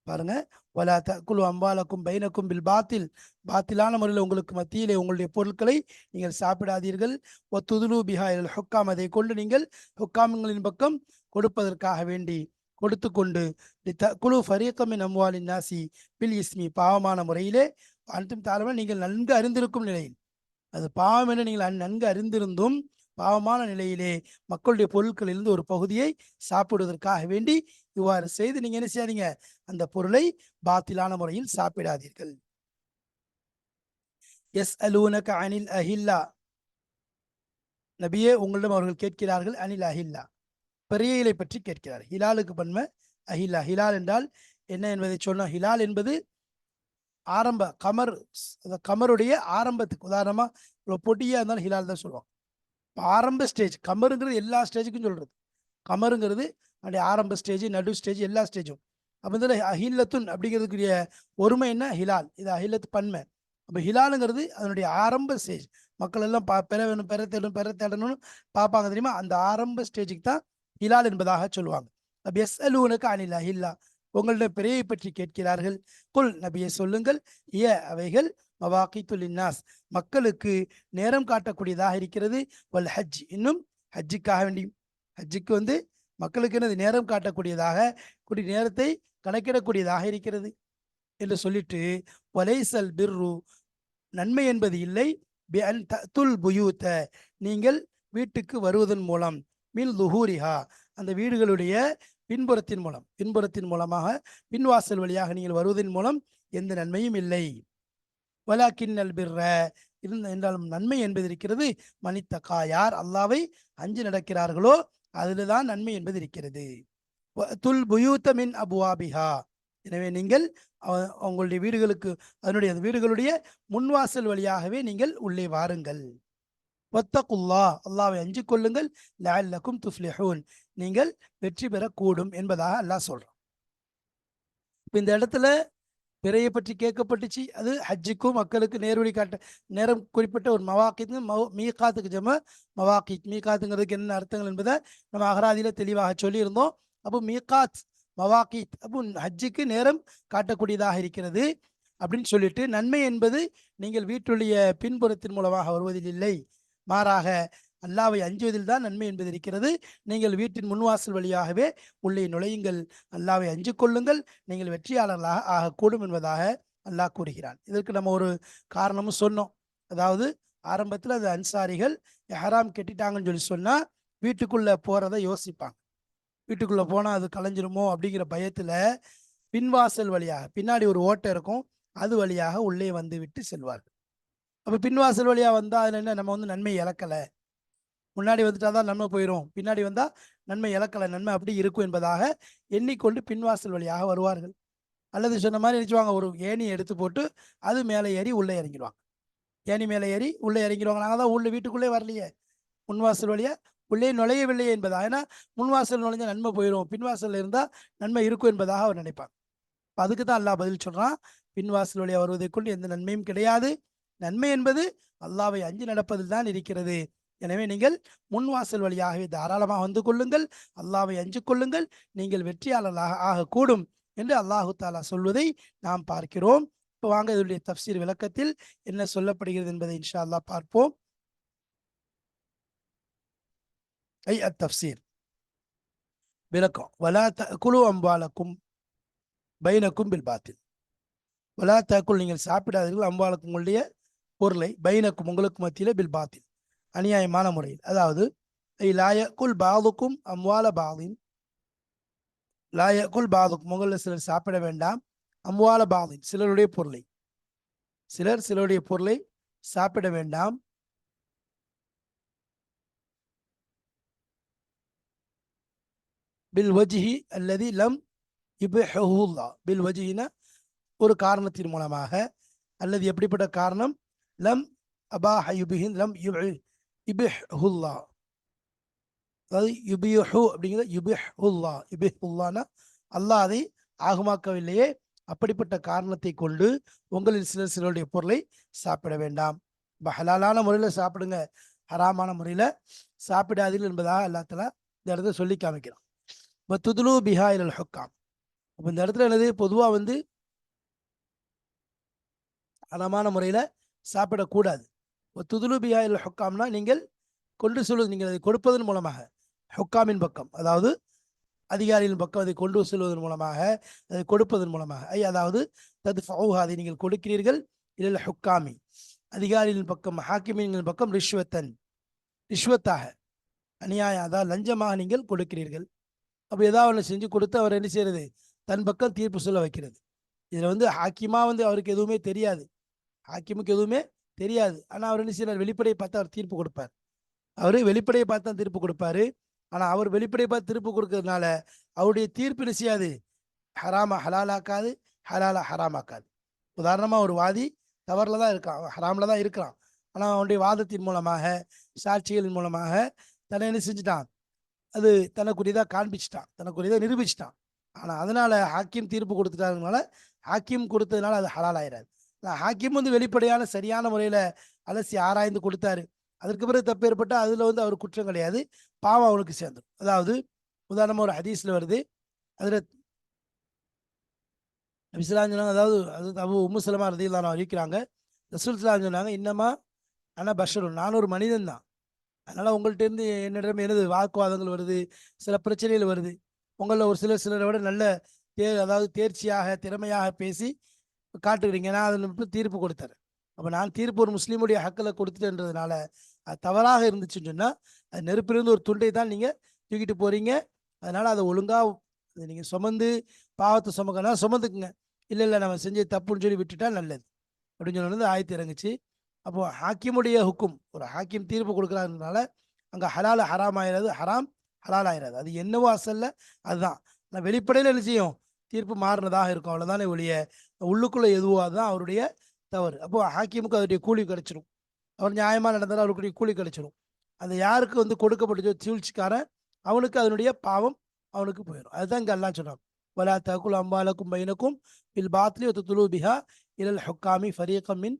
பாருங்க, வலா தக்குலு அம்பாலக்கும் பைனக்கும் பில் பாத்தில், பாத்திலான முறையில் உங்களுக்கு மத்தியிலே உங்களுடைய பொருட்களை நீங்கள் சாப்பிடாதீர்கள். ஒத்துதுலு பிஹா இலல் ஹுக்காம், அதை கொண்டு நீங்கள் ஹுக்காம்களின் பக்கம் கொடுப்பதற்காக வேண்டி கொடுத்து கொண்டு குழு ஃபரீகமின் அம்வாலின் நாசி பில் இஸ்மி பாவமான முறையிலே அன்றும் தாழ்வா நீங்கள் நன்கு அறிந்திருக்கும் நிலையில், அது பாவம் என நீங்கள் நன்கு அறிந்திருந்தும் பாவமான நிலையிலே மக்களுடைய பொருட்களிலிருந்து ஒரு பகுதியை சாப்பிடுவதற்காக வேண்டி இவ்வாறு செய்து நீங்க என்ன செய்யாதீங்க, அந்த பொருளை பாத்திலான முறையில் சாப்பிடாதீர்கள். எஸ் அலூனக அனில் அஹில்லா, நபியே உங்களிடம் அவர்கள் கேட்கிறார்கள் அனில் அஹில்லா, பெரியலை பற்றி கேட்கிறார். ஹிலாலுக்கு பன்மை அஹில்லா. ஹிலால் என்றால் என்ன என்பதை சொன்னோம். ஹிலால் என்பது ஆரம்ப கமர், கமருடைய ஆரம்பத்துக்கு உதாரணமா பொட்டியா இருந்தாலும் ஹிலால் தான் சொல்லுவாங்க. ஆரம்ப ஸ்டேஜ் கமருங்கிறது எல்லா ஸ்டேஜுக்கும் சொல்றது. கமருங்கிறது அதனுடைய ஆரம்ப ஸ்டேஜ், நடு ஸ்டேஜ், எல்லா ஸ்டேஜும். அப்போ இதில் அஹில்லத்துன் அப்படிங்கிறதுக்குரிய ஒருமை என்ன, ஹிலால். இது அஹில்லத்து பன்மை. அப்போ ஹிலாலுங்கிறது அதனுடைய ஆரம்ப ஸ்டேஜ். மக்கள் எல்லாம் பெற வேணும், பெற தேடணும்னு பார்ப்பாங்க தெரியுமா, அந்த ஆரம்ப ஸ்டேஜுக்கு தான் ஹிலால் என்பதாக சொல்லுவாங்க. அப்போ எஸ் அலூனுக்கு அனில் அஹில்லா, உங்களுடைய பிறையை பற்றி கேட்கிறார்கள். குல் நபியை சொல்லுங்கள், அவைகள் மவாக்கித்துல் இன்னாஸ், மக்களுக்கு நேரம் காட்டக்கூடியதாக இருக்கிறது. வல் ஹஜ், இன்னும் ஹஜ்ஜுக்காக வேண்டி, ஹஜ்ஜுக்கு மக்களுக்கு என்னது நேரம் காட்டக்கூடியதாக, கூடிய நேரத்தை கணக்கிடக்கூடியதாக இருக்கிறது என்று சொல்லிட்டு, வலைசல் பிர்ரு, நன்மை என்பது இல்லை, துல் புயூத்த, நீங்கள் வீட்டுக்கு வருவதன் மூலம், மின் லுஹூரிஹா, அந்த வீடுகளுடைய பின்புறத்தின் மூலமாக, பின்வாசல் வழியாக நீங்கள் வருவதன் மூலம் எந்த நன்மையும் இல்லை. வலாக்கின்னல் பிர்ர, என்றாலும் நன்மை என்பது இருக்கிறது, மனித்தகா, யார் அல்லாவை அஞ்சு நடக்கிறார்களோ அதில்தான் நன்மை என்பது இருக்கிறது. துல் புயூத்த மின் அபுவாபிஹா, எனவே நீங்கள் உங்களுடைய வீடுகளுக்கு, அதனுடைய வீடுகளுடைய முன்வாசல் வழியாகவே நீங்கள் உள்ளே வாருங்கள். வத்தகுல்லா, அல்லாவை அஞ்சு கொள்ளுங்கள், லஅல்லக்கும் துஃப்லிஹூன், நீங்கள் வெற்றி பெறக்கூடும் என்பதாக அல்லாஹ் சொல்றான். இந்த இடத்துல பிறையை பற்றி கேட்கப்பட்டுச்சு. அது ஹஜ்ஜுக்கும் மக்களுக்கு நேர்வழி காட்ட நேரம் குறிப்பிட்ட ஒரு மவாக்கித்து, மீகாத்துக்கு ஜம மவாக்கித். மீகாத்துங்கிறதுக்கு என்ன அர்த்தங்கள் என்பதை நம்ம அகராதியில தெளிவாக சொல்லியிருந்தோம். அப்போ மீகாத், மவாக்கித், அப்போ ஹஜ்ஜுக்கு நேரம் காட்டக்கூடியதாக இருக்கிறது அப்படின்னு சொல்லிட்டு, நன்மை என்பது நீங்கள் வீட்டுடைய பின்புறத்தின் மூலமாக வருவதில் இல்லை, மாறாக அல்லாவை அஞ்சுவதில் தான் நன்மை என்பது இருக்கிறது. நீங்கள் வீட்டின் முன்வாசல் வழியாகவே உள்ளே நுழையுங்கள், அல்லாவை அஞ்சு கொள்ளுங்கள், நீங்கள் வெற்றியாளர்களாக ஆகக்கூடும் என்பதாக அல்லாஹ் கூறுகிறான். இதற்கு நம்ம ஒரு காரணமும் சொன்னோம். அதாவது ஆரம்பத்தில் அந்த அன்சாரிகள் எஹராம் கெட்டிட்டாங்கன்னு சொல்லி சொன்னா வீட்டுக்குள்ள போறதை யோசிப்பாங்க. வீட்டுக்குள்ள போனா அது கலைஞ்சிருமோ அப்படிங்கிற பயத்துல பின்வாசல் வழியாக, பின்னாடி ஒரு ஓட்டை இருக்கும், அது வழியாக உள்ளே வந்து விட்டு செல்வார்கள். அப்ப பின்வாசல் வழியா வந்தா அதுல என்ன, நம்ம நன்மை இழக்கலை, முன்னாடி வந்துட்டாதான் நன்மை போயிடும், பின்னாடி வந்தா நன்மை இழக்கலை, நன்மை அப்படி இருக்கும் என்பதாக எண்ணிக்கொண்டு பின்வாசல் வழியாக வருவார்கள். அல்லது சொன்ன மாதிரி நினைச்சுவாங்க, ஒரு ஏணியை எடுத்து போட்டு அது மேலே ஏறி உள்ளே இறங்கிடுவாங்க. ஏணி மேலே ஏறி உள்ளே இறங்கிடுவாங்க. நாங்கள் தான் உள்ள வீட்டுக்குள்ளே வரலையே, முன்வாசல் வழியா உள்ளே நுழையவில்லையே என்பதாக. ஏன்னா முன்வாசல் நுழைஞ்ச நன்மை போயிடும், பின்வாசல் இருந்தால் நன்மை இருக்கும் என்பதாக அவர் நினைப்பாங்க. அதுக்கு தான் அல்லாஹ் பதில் சொல்றான், பின்வாசல் வழியாக வருவதை கொண்டு எந்த நன்மையும் கிடையாது, நன்மை என்பது அல்லாவை அஞ்சு நடப்பதில் தான் இருக்கிறது. எனவே நீங்கள் முன்வாசல் வழியாகவே தாராளமாக வந்து கொள்ளுங்கள், அல்லாவை அஞ்சு கொள்ளுங்கள், நீங்கள் வெற்றியாளர்களாக ஆகக்கூடும் என்று அல்லாஹு தாலா சொல்வதை நாம் பார்க்கிறோம். இப்போ வாங்க இதனுடைய தஃப்சீர் விளக்கத்தில் என்ன சொல்லப்படுகிறது என்பதை இன்ஷா அல்லாஹ் பார்ப்போம். தஃப்சீர் விளக்கம். வலா தஅகுலு அம்வாலக்கும் பைனக்கும் பில் பாத்தில், வலா தஅகுல், நீங்கள் சாப்பிடாதீர்கள், அம்வாலக்கும், உங்களுடைய பொருளை, பைனக்கும், உங்களுக்கு மத்தியில், பில் பாத்தில், அநியாயமான முறையில். அதாவது லாயக்குல் பாதுக்கும் அம்வால பாதின், லாயக்குல் பாதுக்கும், உங்களில் சிலர் சாப்பிட வேண்டாம், அம்வால பாதின், சிலருடைய பொருளை, சிலருடைய பொருளை சாப்பிட வேண்டாம். பில் வஜ்ஹி அல்லதி லம் யுபிஹுல்லா, பில் வஜ்ஹினா ஒரு காரணத்தின் மூலமாக, அல்லது எப்படிப்பட்ட காரணம், லம் அபாஹ யுபிஹின் லம் யுபிஹுல்லா, அதாவது யுபிஹு அப்படிங்கிறது யுபிஹுல்லா, யுபிஹுல்லானா அல்லாஹ் அதை ஆகுமாக்கவில்லையே, அப்படிப்பட்ட காரணத்தை கொண்டு உங்களில் சிலருடைய பொருளை சாப்பிட வேண்டாம். ஹலாலான முறையில் சாப்பிடுங்க, ஹராமான முறையில் சாப்பிடாதீர்கள் என்பதாக அல்லாஹ் தஆலா இந்த இடத்துல சொல்லி காமிக்கிறான். துதுலு பிஹா இலல் ஹுக்காம். அப்போ இந்த இடத்துல என்னது, பொதுவாக ஹராமான முறையில் சாப்பிடக்கூடாது. துதுலு பிஹா இலல் ஹுக்காம்னா நீங்கள் கொண்டு சொல்வது, நீங்கள் அதை கொடுப்பதன் மூலமாக, ஹுக்காமின் பக்கம், அதாவது அதிகாரிகளின் பக்கம் அதை கொண்டு செல்வதன் மூலமாக, அதை கொடுப்பதன் மூலமாக, அதாவது அதை நீங்கள் கொடுக்கிறீர்கள், இல்லை ஹுக்காமி அதிகாரிகளின் பக்கம், ஹாக்கிமின் பக்கம் ரிஷ்வத்தன் ரிஷ்வத்தாக அநியாயம், அதாவது லஞ்சமாக நீங்கள் கொடுக்கிறீர்கள். அப்போ ஏதாவது ஒன்று செஞ்சு கொடுத்து அவர் என்ன செய்யறது, தன் பக்கம் தீர்ப்பு சொல்ல வைக்கிறது. இதில் ஹாக்கிமா அவருக்கு எதுவுமே தெரியாது, ஹாக்கிமுக்கு எதுவுமே தெரியாது. ஆனால் அவர் என்ன செய்யறார், வெளிப்படையை பார்த்து அவர் தீர்ப்பு கொடுப்பார். அவர் வெளிப்படையை பார்த்து தான் தீர்ப்பு கொடுப்பாரு. ஆனால் அவர் வெளிப்படையை பார்த்து தீர்ப்பு கொடுக்கறதுனால அவருடைய தீர்ப்பு என்ன செய்யாது, ஹராமா ஹலாலாக்காது, ஹலாலா ஹராமாக்காது. உதாரணமாக ஒரு வாதி தவறில் தான் இருக்கான், ஹராமில் தான் இருக்கிறான். ஆனால் அவனுடைய வாதத்தின் மூலமாக, சாட்சிகளின் மூலமாக தன்னை என்ன செஞ்சுட்டான், அது தனக்குரியதாக காண்பிச்சிட்டான், தனக்குரியதாக நிரூபிச்சிட்டான். ஆனால் அதனால ஹாக்கிம் தீர்ப்பு கொடுத்துட்டாருனால, ஹாக்கிம் கொடுத்ததுனால அது ஹலால் ஆயிடாது. ஹாக்கிம் வெளிப்படையான சரியான முறையில் அலசி ஆராய்ந்து கொடுத்தாரு, அதற்கு பிறகு தப்பு ஏற்பட்டால் அதில் அவர் குற்றம் கிடையாது, பாவம் அவனுக்கு சேர்ந்துடும். அதாவது உதாரணமாக ஒரு ஹதீஸில் வருது, அதில் நபிஸ்லாம் சொன்னாங்க, அதாவது அபு உம்மு சலமா ரலியல்லாஹு அறிவிக்கிறாங்க, ரசூல் ஸல்லல்லாஹு சொன்னாங்க, இன்னமா ஆனால் பஷரும், நான் ஒரு மனிதன் தான், அதனால் உங்கள்கிட்ட இருந்து என்னிடம் எனது வாக்குவாதங்கள் வருது, சில பிரச்சனைகள் வருது. உங்களில் ஒரு சிலரை விட நல்ல அதாவது தேர்ச்சியாக திறமையாக பேசி காட்டுக்கிறீங்க, நான் அதில் தீர்ப்பு கொடுத்தேன். அப்போ நான் தீர்ப்பு ஒரு முஸ்லீமுடைய ஹக்கில் கொடுத்துட்டேன்றதுனால அது தவறாக இருந்துச்சுன்னு சொன்னால், அது நெருப்பிலிருந்து ஒரு துண்டை தான் நீங்கள் தூக்கிட்டு போகிறீங்க, அதனால் அதை ஒழுங்காக நீங்கள் சுமந்து பாவத்தை சுமக்கனா சுமந்துக்குங்க, இல்லை இல்லை நம்ம செஞ்ச தப்புன்னு சொல்லி விட்டுட்டா நல்லது அப்படின்னு சொல்லி ஆயத்து இறங்குச்சு. அப்போ ஹாக்கிமுடைய ஹுக்கும், ஒரு ஹாக்கிம் தீர்ப்பு கொடுக்குறாருனால அங்கே ஹலால் ஹராம் ஆயிடாது, ஹராம் ஹலால் ஆயிடாது. அது என்னவோ அசல்ல அதுதான். நான் வெளிப்படையில் என்ன செய்யும், தீர்ப்பு மாறினதாக இருக்கும், அவ்வளோதானே ஒழிய உள்ளுக்குள்ளே எதுவோ அதுதான் அவருடைய தவறு. அப்போ ஹாக்கிமுக்கு அதனுடைய கூலி கிடைச்சிடும், அவர் நியாயமாக நடந்தாலும் அவருக்குடைய கூலி கிடைச்சிடும். அந்த யாருக்கு கொடுக்கப்பட்ட சூழ்ச்சிக்காரன் அவனுக்கு அதனுடைய பாவம் அவனுக்கு போயிடும். அதுதான் இங்கே எல்லாம் சொன்னாங்க, வலா தகுல் அம்பாலக்கும் பைனக்கும் பில் பாத்லி ஒத்து துலு பிஹா இலல் ஹுக்காமி ஃபரீகம் மின்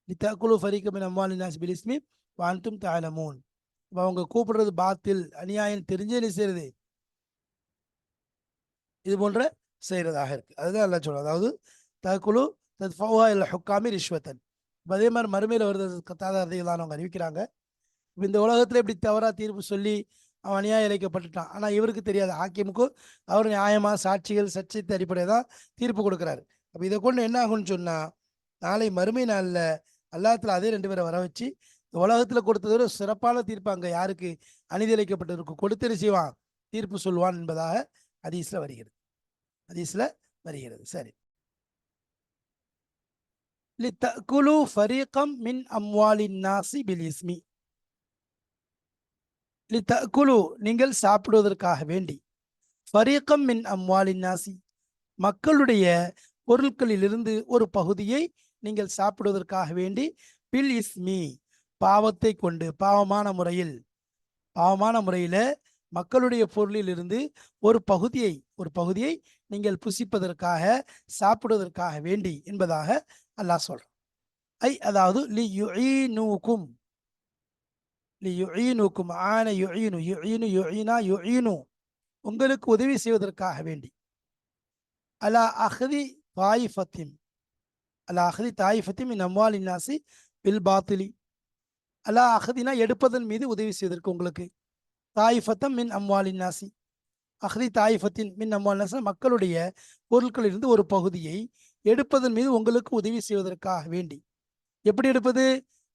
லித்தகுலு ஃபரீகம் மின் அம்வாலி நாஸ் பில் இஸ்மி வான்தும் தஅலமூன். இப்போ அவங்க கூப்பிடுறது பாத்தில், அநியாயம் தெரிஞ்சே நீ செய்யறது, இது போன்ற செய்கிறதாக இருக்குது. அதுதான் எல்லாம் சொல்லுவோம். அதாவது தகுலு தத்ஃபௌஹா இல் ஹுக்காமி ரிஷ்வத்தன். அதே மாதிரி மறுமையில் வருது, கத்தாதான் அவங்க அறிவிக்கிறாங்க, இந்த உலகத்தில் இப்படி தவறாக தீர்ப்பு சொல்லி அவன் அநியாயம் இழைக்கப்பட்டுட்டான். ஆனால் இவருக்கு தெரியாது, ஹாக்கிமுக்கும் அவர் நியாயமாக சாட்சிகள் சர்ச்சைத்த அடிப்படையில் தான் தீர்ப்பு கொடுக்குறாரு. அப்போ இதை கொண்டு என்ன ஆகும்னு சொன்னால், நாளை மறுமை நாளில் அல்லாஹ்வுல அதே ரெண்டு பேரை வர வச்சு உலகத்தில் கொடுத்ததோட சிறப்பான தீர்ப்பு அங்கே யாருக்கு அநீதி இழைக்கப்பட்டிருக்கு கொடுத்து செய்வான், தீர்ப்பு சொல்வான் என்பதாக ஹதீஸில் வருகிறது, ஹதீஸில் வருகிறது. சரி, லித்தகுலு ஃபரீகம் மின் அம்வாலின் நாசி பில் இஸ்மி, லித்தகுலு நீங்கள் சாப்பிடுவதற்காக வேண்டி, ஃபரீகம் மின் அம்வாலின் நாசி மக்களுடைய பொருட்களிலிருந்து ஒரு பகுதியை நீங்கள் சாப்பிடுவதற்காக வேண்டி, பில் இஸ்மி பாவத்தை கொண்டு, பாவமான முறையில் மக்களுடைய பொருளில் இருந்து ஒரு பகுதியை நீங்கள் புசிப்பதற்காக சாப்பிடுவதற்காக வேண்டி என்பதாக அல்லாஹ் சொல்றான். அதாவது லி யுஈனுக்கும், ஆன யுஈனு உங்களுக்கு உதவி செய்வதற்காக வேண்டி, அலா அஹ்தி தாயிஃபத்தின் மின் அம்வாலின் நாசி பில் பாத்திலி, அலா அஹ்தினா எடுப்பதன் மீது உதவி செய்வதற்கு உங்களுக்கு, தாயிஃபத்தம் மின் அம்வாலின் நாசி, அஹ்தி தாயிஃபத்தின் மின் அம்வாலின் நாசி மக்களுடைய பொருட்களிலிருந்து ஒரு பகுதியை எடுப்பதன் மீது உங்களுக்கு உதவி செய்வதற்காக வேண்டி. எப்படி எடுப்பது,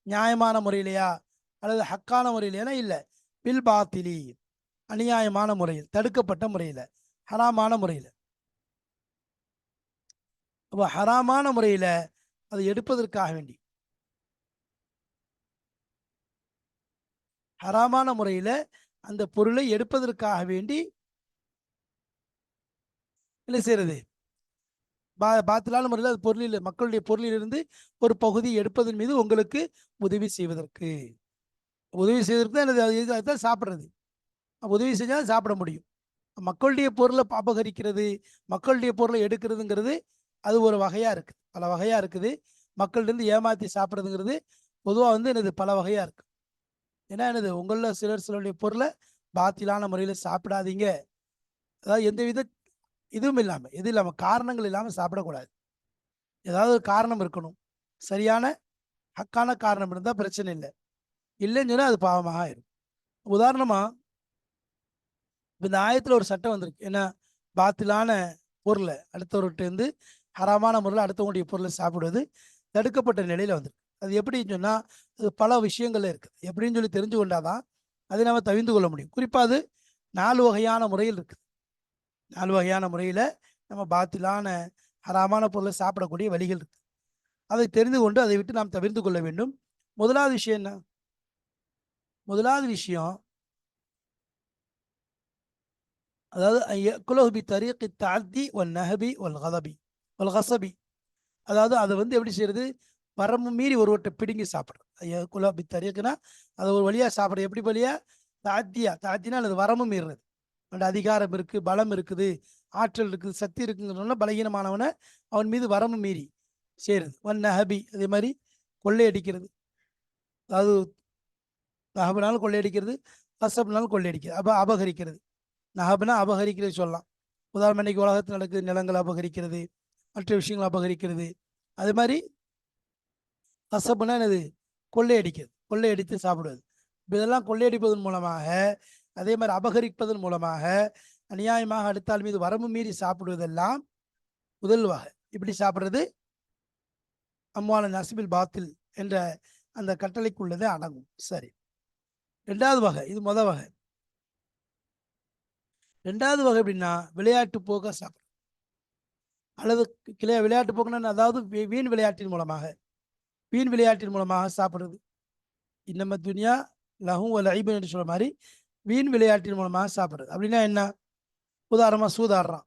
நியாயமான முறையிலையா அல்லது ஹக்கான முறையிலையா, இல்லை, பில் பாத்திலி அநியாயமான முறையில், தடுக்கப்பட்ட முறையில், ஹராமான முறையில். அப்போ ஹராமான முறையில் அதை எடுப்பதற்காக வேண்டி, ஹராமான முறையில் அந்த பொருளை எடுப்பதற்காக வேண்டி என்ன செய்யறது, பாத்திலான முறையில் அது பொருளில், மக்களுடைய பொருளிலிருந்து ஒரு பகுதியை எடுப்பதன் மீது உங்களுக்கு உதவி செய்வதற்கு தான் அதுதான் சாப்பிட்றது. உதவி செஞ்சால் சாப்பிட முடியும். மக்களுடைய பொருளை அபகரிக்கிறது, மக்களுடைய பொருளை எடுக்கிறதுங்கிறது அது ஒரு வகையாக இருக்குது, பல வகையாக இருக்குது. மக்கள்கிட்ட ஏமாற்றி சாப்பிட்றதுங்கிறது பொதுவாக என்னது பல வகையாக இருக்குது. ஏன்னா உங்களில் சிலருடைய பொருளை பாத்திலான முறையில் சாப்பிடாதீங்க, அதாவது எந்தவித இதுவும் இல்லாமல், எது இல்லாமல், காரணங்கள் இல்லாமல் சாப்பிடக்கூடாது. ஏதாவது ஒரு காரணம் இருக்கணும், சரியான ஹக்கான காரணம் இருந்தால் பிரச்சனை இல்லை, இல்லைன்னு சொன்னால் அது பாவமாக ஆயிடும். உதாரணமாக இந்த ஆயத்துல ஒரு சட்டம் வந்திருக்கு. ஏன்னா பாத்திலான பொருளை அடுத்தவர்கிட்ட இருந்து ஹராமான முறையில் அடுத்தவங்களுடைய பொருளை சாப்பிடுவது தடுக்கப்பட்ட நிலையில வந்திருக்கு. அது எப்படின்னு சொன்னா அது பல விஷயங்கள்ல இருக்கு. எப்படின்னு சொல்லி தெரிஞ்சு கொண்டாதான் அதை நாம தவிர்த்து கொள்ள முடியும். குறிப்பா அது 4 வகையான முறையில் இருக்கு. 4 வகையான முறையில நம்ம பாத்திலான ஹராமான பொருளை சாப்பிடக்கூடிய வழிகள் இருக்கு. அதை தெரிந்து கொண்டு அதை விட்டு நாம் தவிர்த்து கொள்ள வேண்டும். முதலாவது விஷயம் என்ன? முதலாவது விஷயம் அதாவது யக்குலஹு பி தரீகி தஅத்தி வன் நஹபி வல் கதபி வல் கஸபி. அதாவது அதை வந்து எப்படி செய்யறது? வரம்பு மீறி ஒருவர்கிட்ட பிடுங்கி சாப்பிட்றது. யக்குலஹு பி தரீக்குனா அதை ஒரு வழியா சாப்பிட்றது. எப்படி வழியா? தாத்தினா அது வரம்பு மீறுறது. அந்த அதிகாரம் இருக்கு, பலம் இருக்குது, ஆற்றல் இருக்குது, சக்தி இருக்குங்கிறதுனால பலகீனமானவனை அவன் மீது வரம்பு மீறி செய்யறது. வன் நஹபி அதே மாதிரி கொள்ளையடிக்கிறது. அதாவது நஹபுனாலும் கொள்ளையடிக்கிறது, கசப்னாலும் கொள்ளையடிக்கிறது. அபகரிக்கிறது. நஹப்னா அபகரிக்கிறது சொல்லலாம். உதாரணம் இன்னைக்கு உலகத்தில் நடக்குது, நிலங்களை அபகரிக்கிறது, மற்ற விஷயங்களை அபகரிக்கிறது. அது மாதிரி கசப்புனா என்னது? கொள்ளையடிக்கிறது, கொள்ளையடித்து சாப்பிடுவது. இதெல்லாம் கொள்ளையடிப்பதன் மூலமாக, அதே மாதிரி அபகரிப்பதன் மூலமாக, அநியாயமாக அடுத்தால் மீது வரம்பு மீறி சாப்பிடுவதெல்லாம் முதல் வகை. இப்படி சாப்பிட்றது அம்வால நசிபில் பாத்தில் என்ற அந்த கட்டளைக்குள்ளதே அடங்கும். சரி, ரெண்டாவது வகை, இது வகை. ரெண்டாவது வகை எப்படின்னா விளையாட்டு போக சாப்பிடும், அல்லது விளையாட்டு போக்குன்னு அதாவது வீண் விளையாட்டின் மூலமாக, வீண் விளையாட்டின் மூலமாக சாப்பிடுறது. இன்னம துனியா லஹு வ லஇபுன் என்று சொல்ற மாதிரி வீண் விளையாட்டின் மூலமாக சாப்பிடுறது. அப்படின்னா என்ன? உதாரணமா சூதாடுறான்,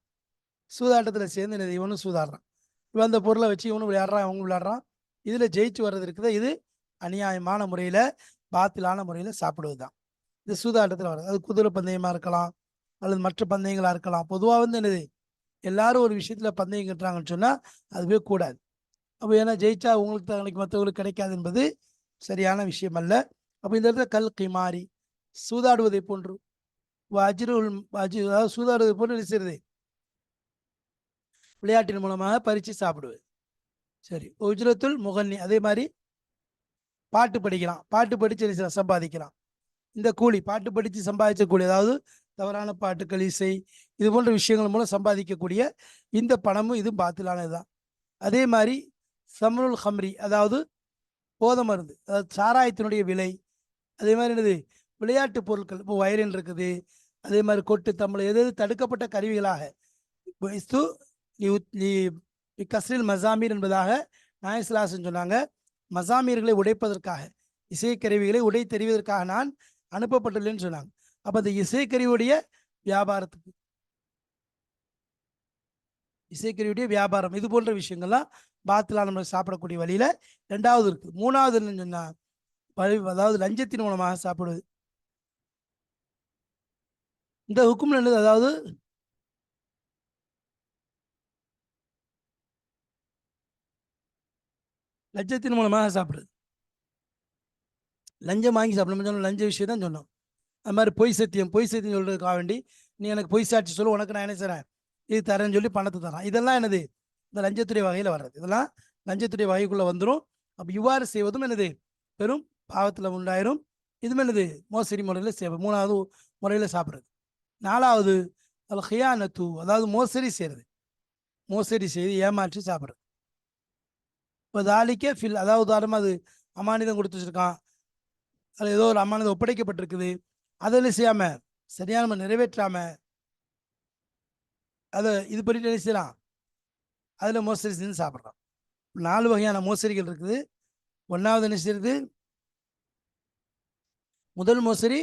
சூதாட்டத்தில் சேர்ந்து இவனும் சூதாடுறான், இவன் அந்த பொருளை வச்சு இவனும் விளையாடுறான், அவங்களும் விளையாடுறான். இதுல ஜெயிச்சு வர்றது இருக்குது. இது அநியாயமான முறையில, பாத்திலான முறையில சாப்பிடுவது தான் இது சூதாட்டத்தில் வர்றது. அது குதிரை பந்தயமா இருக்கலாம், அல்லது மற்ற பந்தயங்களா இருக்கலாம். பொதுவாக வந்து என்னது, எல்லாரும் ஒரு விஷயத்துல பந்தயம் கட்டுறாங்கன்னு சொன்னா அதுவே கூடாது. அப்போ ஏன்னா ஜெயிச்சா உங்களுக்கு தான் மற்றவங்களுக்கு கிடைக்காது என்பது சரியான விஷயம் அல்ல. அப்போ இந்த இடத்துல கல் கிமாரி சூதாடுவதை போன்று, அஜ்ருல் அதாவது சூதாடுவதை போன்று நினைச்சிருது விளையாட்டின் மூலமாக பறித்து சாப்பிடுவது. சரி, உஜ்ரத்துல் முகன்னி அதே மாதிரி பாட்டு படிக்கலாம், பாட்டு படித்து சம்பாதிக்கலாம். இந்த கூலி பாட்டு படித்து சம்பாதிச்ச கூலி, அதாவது தவறான பாட்டுக்கள், இசை, இது போன்ற விஷயங்கள் மூலம் சம்பாதிக்கக்கூடிய இந்த பணமும் இதுவும் பாத்திலானது தான். அதே மாதிரி சமருல் ஹம்ரி அதாவது போத மருந்து, அதாவது சாராயத்தினுடைய விலை. அதே மாதிரி என்னது, விளையாட்டு பொருட்கள், இப்போ வயலின் இருக்குது, அதே மாதிரி கொட்டு தமிழ், எது தடுக்கப்பட்ட கருவிகளாக கஸ்ரில் மசாமீர் என்பதாக நாயஸ்லாசன் சொன்னாங்க. மசாமீர்களை உடைப்பதற்காக, இசைக்கருவிகளை உடை தெரிவதற்காக நான் அனுப்பப்பட்டுள்ளேன்னு சொன்னாங்க. அப்ப அந்த இசைக்கருவியுடைய வியாபாரத்துக்கு, இசைக்கருவியுடைய வியாபாரம், இது போன்ற விஷயங்கள்லாம் பாத்திலா நம்ம சாப்பிடக்கூடிய வழியில ரெண்டாவது இருக்கு. மூணாவது என்னன்னு சொன்னா அதாவது லஞ்சத்தின் மூலமாக சாப்பிடுவது. இந்த ஹுக்கும் என்னது? அதாவது லஞ்சத்தின் மூலமாக சாப்பிடுறது, லஞ்சம் வாங்கி சாப்பிடணும். லஞ்ச விஷயம் தான் சொன்னோம். அது மாதிரி பொய் சத்தியம், பொய் சத்தியம் சொல்றதுக்காக வேண்டி நீ எனக்கு பொய் சாட்சி சொல்லு, உனக்கு நான் என்ன செய்றேன், இது தரேன்னு சொல்லி பணத்தை தரான். இதெல்லாம் என்னது? இந்த லஞ்சத்துறை வகையில் வர்றது. இதெல்லாம் லஞ்சத்துறை வகைக்குள்ள வந்துடும். அப்போ இவ்வாறு செய்வதும் என்னது? பெரும் பாவத்தில் உண்டாயிரும். இதுவும் என்னது? மோசடி முறையில் செய்வது. மூணாவது முறையில் சாப்பிட்றது. நாலாவது அல் ஹியானத்து, அதாவது மோசடி செய்யறது, மோசடி செய்து ஏமாற்றி சாப்பிட்றது. இப்போ தாலிக்கே ஃபில், அதாவது உதாரணமாக அது அமானிதம் கொடுத்து வச்சிருக்கான், அது ஏதோ ஒரு அமானிதம் ஒப்படைக்கப்பட்டிருக்குது, அதில் செய்யாம சரியான நம்ம நிறைவேற்றாம அதை இது பண்ணிட்டு என்ன செய்யலாம், அதில் மோசடி செஞ்சு சாப்பிட்றோம். 4 வகையான மோசடிகள் இருக்குது. ஒன்றாவது என்ன செய்யறது? முதல் மோசடி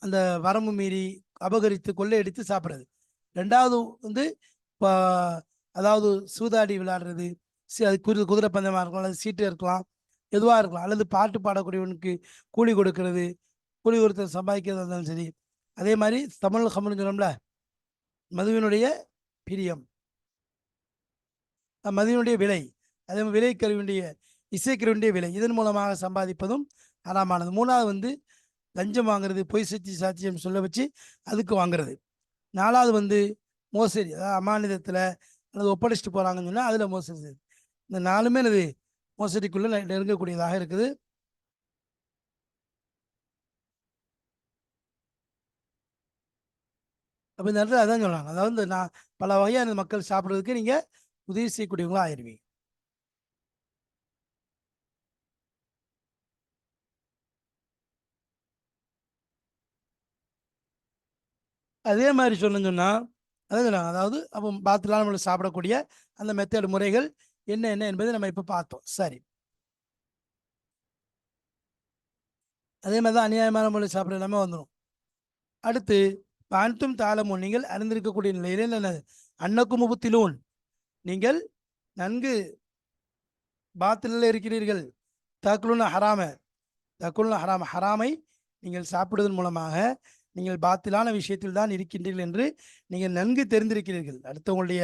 அந்த வரம்பு மீறி அபகரித்து கொள்ளையடித்து சாப்பிட்றது. ரெண்டாவது வந்து இப்போ அதாவது சூதாடி விளையாடுறது, அது குதிரை பந்தயமாக இருக்கலாம், அல்லது சீட்டு இருக்கலாம், எதுவாக இருக்கலாம், அல்லது பாட்டு பாடக்கூடியவனுக்கு கூலி கொடுக்கறது, கூலி கொடுத்த சம்பாதிக்கிறதா இருந்தாலும் சரி. அதே மாதிரி தமிழ் கம்முன்னு சொன்னோம்ல, மதுவினுடைய பிரியம், மதுவினுடைய விலை, அதே மாதிரி விலைக்கருவினுடைய இசைக்கருவினுடைய விலை, இதன் மூலமாக சம்பாதிப்பதும் ஹராமானது. மூணாவது வந்து லஞ்சம் வாங்குறது, பொய் சாட்சியம் சொல்ல வச்சு அதுக்கு வாங்குறது. நாலாவது வந்து மோசடி, அதாவது அமானிதத்தில் அல்லது ஒப்படைச்சிட்டு போகிறாங்கன்னு சொன்னால் அதில் மோசடி செய்யுது. இந்த 4மே என்னது? மோசடிக்குள்ளே நெருங்கக்கூடியதாக இருக்குது. அப்ப இந்த இடத்துல அதான் சொல்றாங்க. அதாவது நான் பல வகையான மக்கள் சாப்பிடுறதுக்கு நீங்க உதவி செய்யக்கூடியவங்களா ஆயிருவீங்க. அதே மாதிரி சொன்னா அதான் சொன்னாங்க. அதாவது அப்போ பாத்திலாம் நம்மள சாப்பிடக்கூடிய அந்த மெத்தட் முறைகள் என்ன என்ன என்பதை நம்ம இப்ப பார்த்தோம். சரி. அதே மாதிரி தான் அநியாயமான முறையில் சாப்பிட எல்லாமே வந்துடும். அடுத்து பான்தும் தாளமும் நீங்கள் அறிந்திருக்கக்கூடிய நிலையில என்னது அன்னக்கும் முபுத்திலூன் நீங்கள் நன்கு பாத்திலில் இருக்கிறீர்கள். தக்குலுன ஹராம தக்குலுன ஹராம ஹராமை நீங்கள் சாப்பிடுவதன் மூலமாக நீங்கள் பாத்திலான விஷயத்தில் தான் இருக்கின்றீர்கள் என்று நீங்கள் நன்கு தெரிந்திருக்கிறீர்கள். அடுத்தவங்களுடைய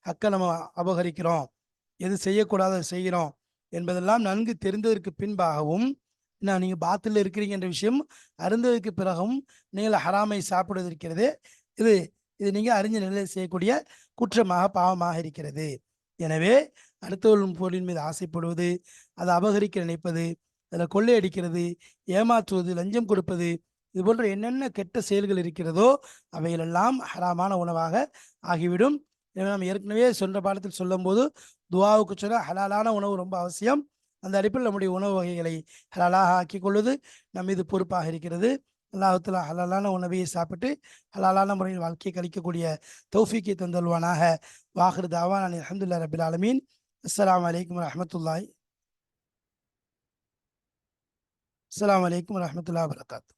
ஹக்கை நம்ம அபகரிக்கிறோம், எது செய்யக்கூடாத செய்கிறோம் என்பதெல்லாம் நன்கு தெரிந்ததற்கு பின்பாகவும் நான் நீங்கள் பாத்தில் இருக்கிறீங்க என்ற விஷயம் அறிந்ததற்கு பிறகும் நீங்கள் ஹராமை சாப்பிடுவது இருக்கிறது. இது இது நீங்கள் அறிஞ்ச நிலையில் செய்யக்கூடிய குற்றமாக பாவமாக இருக்கிறது. எனவே அடுத்தவர்களின் பொருளின் மீது ஆசைப்படுவது, அதை அபகரிக்க நினைப்பது, அதில் கொள்ளையடிக்கிறது, ஏமாற்றுவது, லஞ்சம் கொடுப்பது, இது போன்ற என்னென்ன கெட்ட செயல்கள் இருக்கிறதோ அவைகளெல்லாம் ஹராமான உணவாக ஆகிவிடும். எனவே நம்ம ஏற்கனவே சொன்ன பாடத்தில் சொல்லும்போது துவாவுக்கு சொன்ன ஹலாலான உணவு ரொம்ப அவசியம். அந்த அடிப்படையில் நம்முடைய உணவு வகைகளை ஹலாலாக ஆக்கிக் கொள்வது நம் மீது பொறுப்பாக இருக்கிறது. அல்லாஹுத்தலா ஹலாலான உணவையை சாப்பிட்டு ஹலாலான முறையில் வாழ்க்கையை கழிக்கக்கூடிய தௌஃபீக்கை தந்தல்வானாக. வாஹிர் தாவான் அல்ஹம்துலில்லாஹி ரபில் ஆலமீன். அஸ்ஸலாமு அலைக்கும் வரஹ்மத்துல்லாஹி. அஸ்ஸலாமு அலைக்கும் வரஹ்மத்துல்லாஹி வபரகாத்துஹு.